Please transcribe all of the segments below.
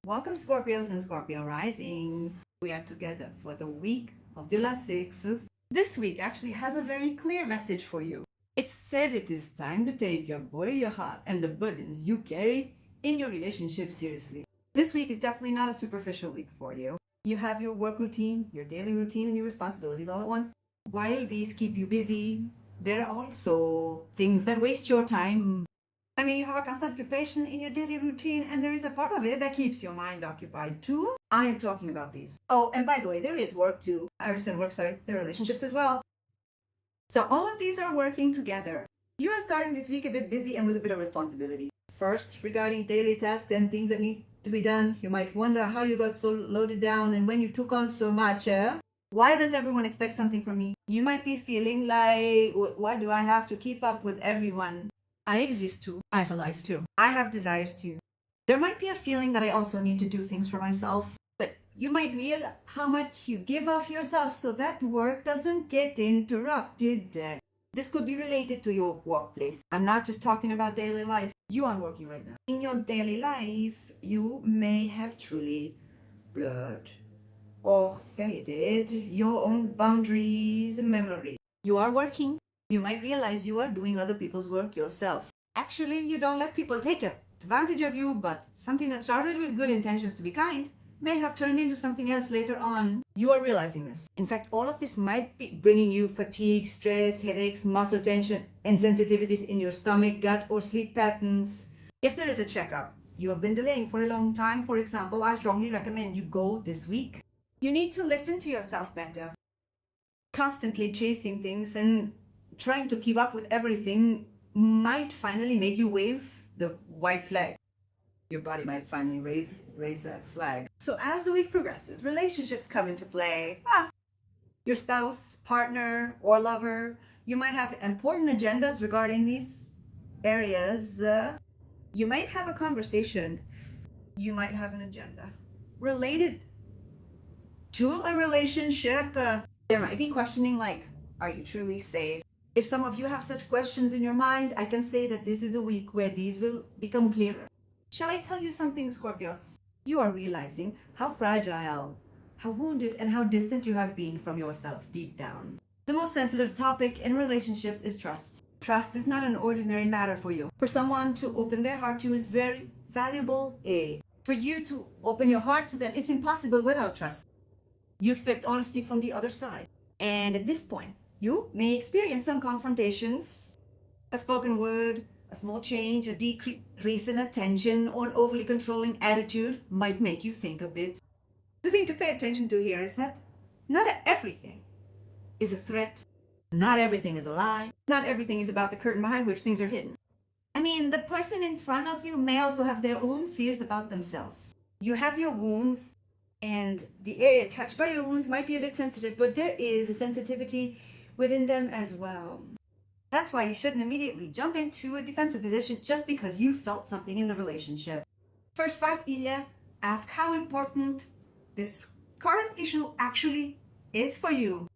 Welcome Scorpios and Scorpio risings. We are together for the week of July 6th. This week actually has a very clear message for you. It says it is time to take your body, your heart, and the burdens you carry in your relationship seriously. This week is definitely not a superficial week for you. You have your work routine, your daily routine, and your responsibilities all at once. While these keep you busy, there are also things that waste your time. I mean, you have a constant occupation in your daily routine, and there is a part of it that keeps your mind occupied too. I am talking about these. Oh, and by the way, there is work too. I understand work, sorry, there are relationships as well. So all of these are working together. You are starting this week a bit busy and with a bit of responsibility. First, regarding daily tasks and things that need to be done, you might wonder how you got so loaded down and when you took on so much. Why does everyone expect something from me? You might be feeling like, why do I have to keep up with everyone? I exist too. I have a life too. I have desires too. There might be a feeling that I also need to do things for myself, but you might realize how much you give of yourself so that work doesn't get interrupted. This could be related to your workplace. I'm not just talking about daily life. You are working right now. In your daily life, you may have truly blurred or faded your own boundaries and memories. You are working. You might realize you are doing other people's work yourself. Actually, you don't let people take advantage of you, but something that started with good intentions to be kind may have turned into something else later on. You are realizing this. In fact, all of this might be bringing you fatigue, stress, headaches, muscle tension, and sensitivities in your stomach, gut, or sleep patterns. If there is a checkup you have been delaying for a long time, for example, I strongly recommend you go this week. You need to listen to yourself better. Constantly chasing things and trying to keep up with everything might finally make you wave the white flag. Your body might finally raise that flag. So as the week progresses, relationships come into play. Your spouse, partner, or lover, you might have important agendas regarding these areas. You might have a conversation. You might have an agenda related to a relationship. There might be questioning like, are you truly safe? If some of you have such questions in your mind, I can say that this is a week where these will become clearer. Shall I tell you something, Scorpios? You are realizing how fragile, how wounded, and how distant you have been from yourself deep down. The most sensitive topic in relationships is trust. Trust is not an ordinary matter for you. For someone to open their heart to is very valuable. For you to open your heart to them, it's impossible without trust. You expect honesty from the other side. And at this point, you may experience some confrontations. A spoken word, a small change, a decrease in attention, or an overly controlling attitude might make you think a bit. The thing to pay attention to here is that not everything is a threat. Not everything is a lie. Not everything is about the curtain behind which things are hidden. I mean, the person in front of you may also have their own fears about themselves. You have your wounds, and the area touched by your wounds might be a bit sensitive, but there is a sensitivity within them as well. That's why you shouldn't immediately jump into a defensive position just because you felt something in the relationship. First part, Ilya, ask how important this current issue actually is for you.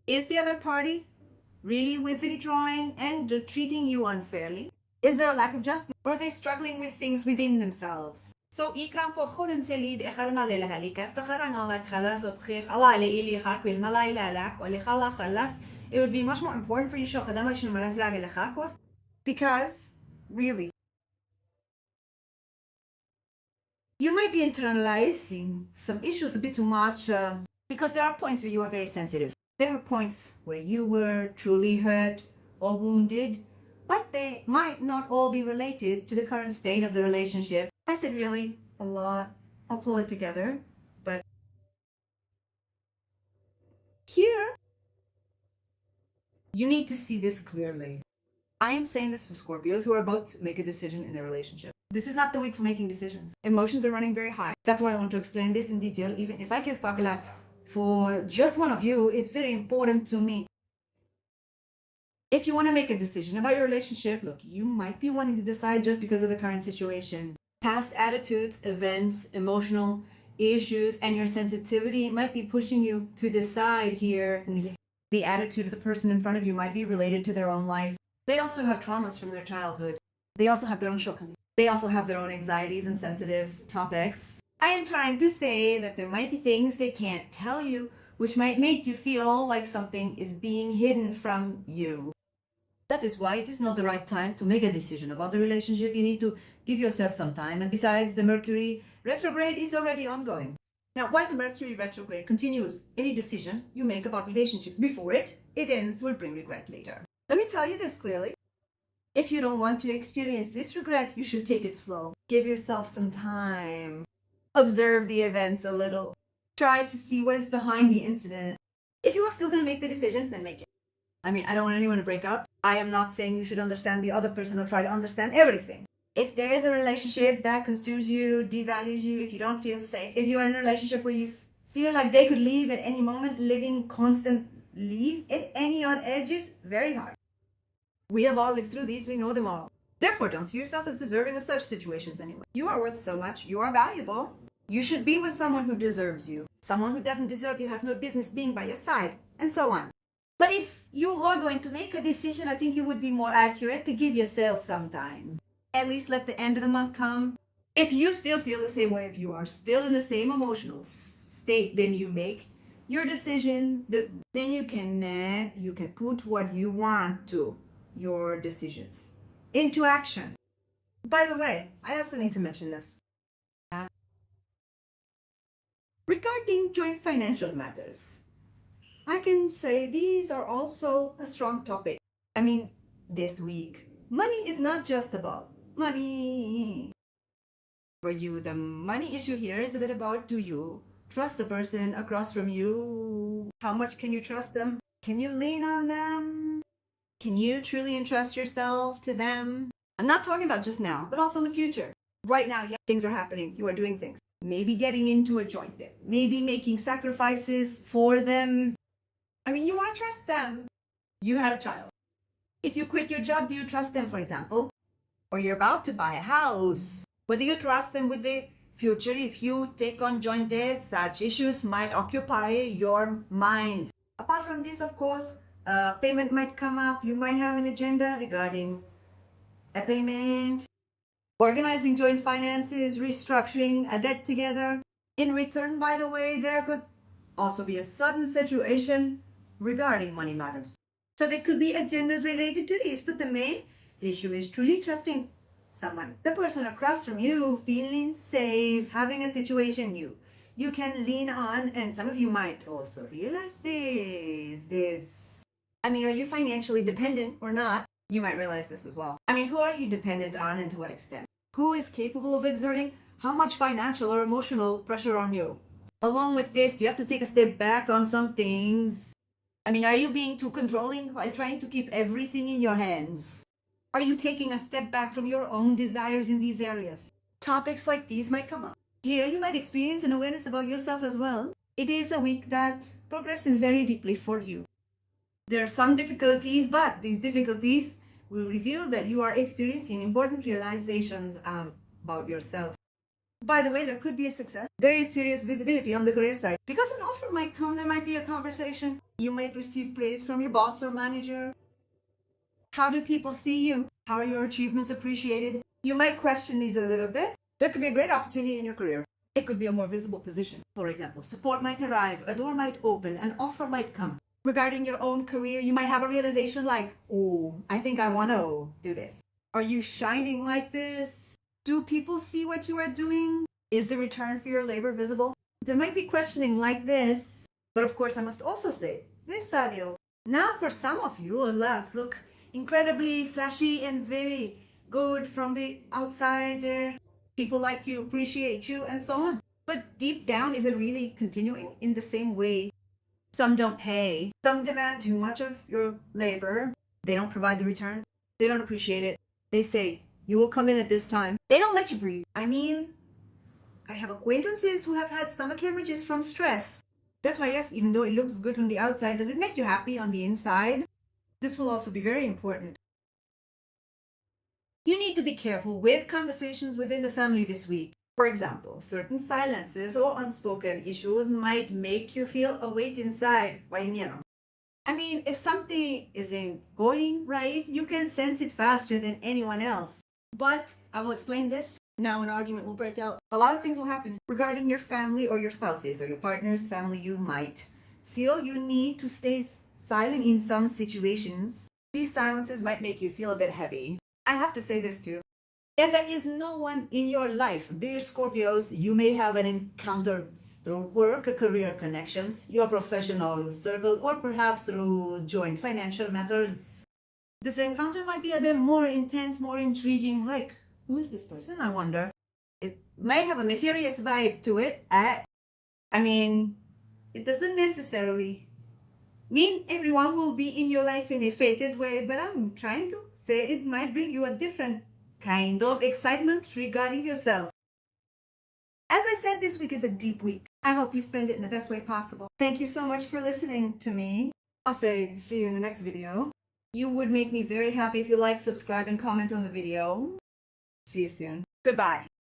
Is the other party really withdrawing and treating you unfairly? Is there a lack of justice? Or are they struggling with things within themselves? So, ikram po khurun selid ekharna lelahalikat takharan alak khalas otkhikh Allah ili khak wil malay lalak wali khala khalas. It would be much more important for you because really you might be internalizing some issues a bit too much because there are points where you are very sensitive. There are points where you were truly hurt or wounded, but they might not all be related to the current state of the relationship. I said really a lot. I'll pull it together, but here you need to see this clearly. I am saying this for Scorpios who are about to make a decision in their relationship. This is not the week for making decisions. Emotions are running very high. That's why I want to explain this in detail. Even if I can spark a lot for just one of you, it's very important to me. If you want to make a decision about your relationship, look, you might be wanting to decide just because of the current situation. Past attitudes, events, emotional issues, and your sensitivity might be pushing you to decide here. The attitude of the person in front of you might be related to their own life. They also have traumas from their childhood. They also have their own shortcomings. They also have their own anxieties and sensitive topics. I am trying to say that there might be things they can't tell you, which might make you feel like something is being hidden from you. That is why it is not the right time to make a decision about the relationship. You need to give yourself some time. And besides, the Mercury retrograde is already ongoing. Now, while the Mercury retrograde continues, any decision you make about relationships before it ends will bring regret later. Let me tell you this clearly. If you don't want to experience this regret, you should take it slow. Give yourself some time. Observe the events a little. Try to see what is behind the incident. If you are still going to make the decision, then make it. I mean, I don't want anyone to break up. I am not saying you should understand the other person or try to understand everything. If there is a relationship that consumes you, devalues you, if you don't feel safe, if you are in a relationship where you feel like they could leave at any moment, living constant leave at any on edge is very hard. We have all lived through these, we know them all. Therefore, don't see yourself as deserving of such situations anyway. You are worth so much, you are valuable. You should be with someone who deserves you. Someone who doesn't deserve you has no business being by your side, and so on. But if you are going to make a decision, I think it would be more accurate to give yourself some time. At least let the end of the month come. If you still feel the same way, if you are still in the same emotional state, then you make your decision. Then you can put what you want to, your decisions, into action. By the way, I also need to mention this. Regarding joint financial matters, I can say these are also a strong topic. I mean, this week, money is not just about money. For you, the money issue here is a bit about, do you trust the person across from you? How much can you trust them? Can you lean on them? Can you truly entrust yourself to them? I'm not talking about just now, but also in the future. Right now, yeah, things are happening. You are doing things. Maybe getting into a joint debt. Maybe making sacrifices for them. I mean, you want to trust them. You had a child. If you quit your job, do you trust them, for example? Or you're about to buy a house. Whether you trust them with the future, if you take on joint debt, such issues might occupy your mind. Apart from this, of course, payment might come up. You might have an agenda regarding a payment. Organizing joint finances, restructuring a debt together. In return, by the way, there could also be a sudden situation regarding money matters. So there could be agendas related to this, but the main issue is truly trusting someone. The person across from you, feeling safe, having a situation you can lean on, and some of you might also realize this. I mean, are you financially dependent or not? You might realize this as well. I mean, who are you dependent on and to what extent? Who is capable of exerting how much financial or emotional pressure on you? Along with this, you have to take a step back on some things. I mean, are you being too controlling while trying to keep everything in your hands? Are you taking a step back from your own desires in these areas? Topics like these might come up. Here, you might experience an awareness about yourself as well. It is a week that progresses very deeply for you. There are some difficulties, but these difficulties will reveal that you are experiencing important realizations about yourself. By the way, there could be a success. There is serious visibility on the career side. Because an offer might come, there might be a conversation. You might receive praise from your boss or manager. How do people see you? How are your achievements appreciated? You might question these a little bit. There could be a great opportunity in your career. It could be a more visible position. For example, support might arrive, a door might open, an offer might come. Regarding your own career, you might have a realization like, oh, I think I want to do this. Are you shining like this? Do people see what you are doing? Is the return for your labor visible? There might be questioning like this. But of course, I must also say, this audio. Now for some of you, alas, look incredibly flashy and very good from the outside. People like you, appreciate you, and so on. But deep down, is it really continuing in the same way? Some don't pay. Some demand too much of your labor. They don't provide the return. They don't appreciate it. They say, you will come in at this time. They don't let you breathe. I mean, I have acquaintances who have had stomach hemorrhages from stress. That's why, yes, even though it looks good on the outside, does it make you happy on the inside? This will also be very important. You need to be careful with conversations within the family this week. For example, certain silences or unspoken issues might make you feel a weight inside. I mean, if something isn't going right, you can sense it faster than anyone else. But I will explain this. Now an argument will break out. A lot of things will happen regarding your family or your spouses or your partner's family. You might feel you need to stay silent in some situations. These silences might make you feel a bit heavy. I have to say this too. If there is no one in your life, dear Scorpios, you may have an encounter through work, career connections, your professional circle, or perhaps through joint financial matters. This encounter might be a bit more intense, more intriguing. Like, who is this person, I wonder? It might have a mysterious vibe to it. I mean, it doesn't necessarily mean everyone will be in your life in a fated way, but I'm trying to say it might bring you a different kind of excitement regarding yourself. As I said, this week is a deep week. I hope you spend it in the best way possible. Thank you so much for listening to me. I'll say see you in the next video. You would make me very happy if you like, subscribe, and comment on the video. See you soon. Goodbye.